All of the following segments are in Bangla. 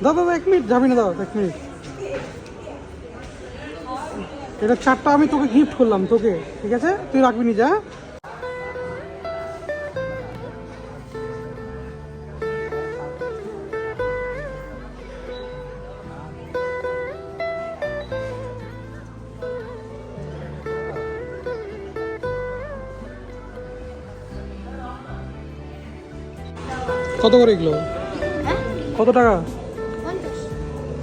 দাদা দাদা 1 মিনিট যাবি না, দাদা 1 মিনিট। এটা 4টা আমি তোকে গিফট করলাম তোকে, ঠিক আছে? তুই রাখবি নি, যা। কত করে এগুলো? কত টাকা?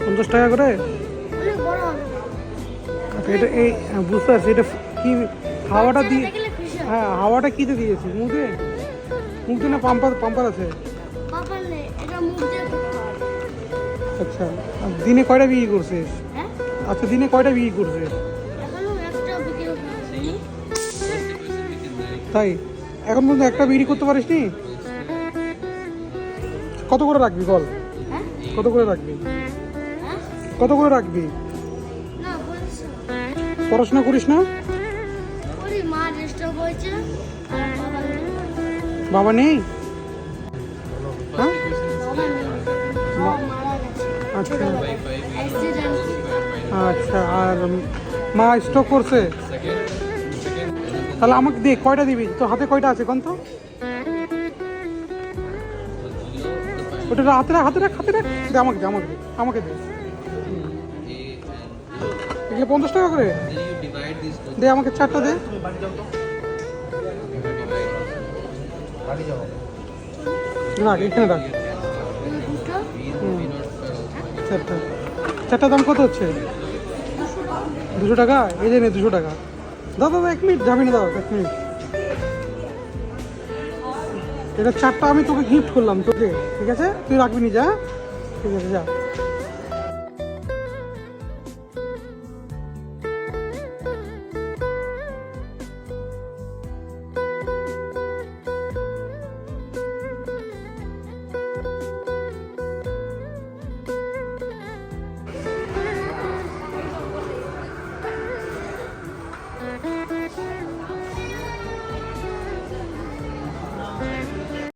50 টাকা করে। আচ্ছা, এটা এই বুঝতে পারছি। এটা কি হাওয়াটা দিয়ে? হ্যাঁ, হাওয়াটা কিতে দিয়েছি? মুখে? মুখে না পাম্পার আছে? আচ্ছা, আর দিনে কয়টা বিক্রি করছিস? আচ্ছা, দিনে কয়টা বিক্রি করছিস? তাই? এখন পর্যন্ত একটা বিক্রি করতে পারিস নি? কত করে রাখবি বল? কত করে রাখবি? কত করে রাখবি? পড়াশোনা করিস না? বাবা নেই? হ্যাঁ, আচ্ছা আচ্ছা। আর মা স্ট্রোক করছে? তাহলে আমাকে দে, কয়টা দিবি? তো হাতে কয়টা আছে কোন তো? ওটা হাতে রাখ, হাতে রাখ, হাতে রাখ। দে আমাকে, দে আমাকে, দে আমাকে, দে। এগুলো 50 টাকা করে? দে আমাকে 4টা দে। রাখ, এখানে রাখ। 4টা দাম কত হচ্ছে? 200 টাকা। এই যে নে 200 টাকা। দাদা দাদা 1 মিনিট যাবি না, দাদা 1 মিনিট। এটা 4টা আমি তোকে গিফট করলাম তোকে, ঠিক আছে? তুই রাখবি নি, যা। ঠিক আছে, যা।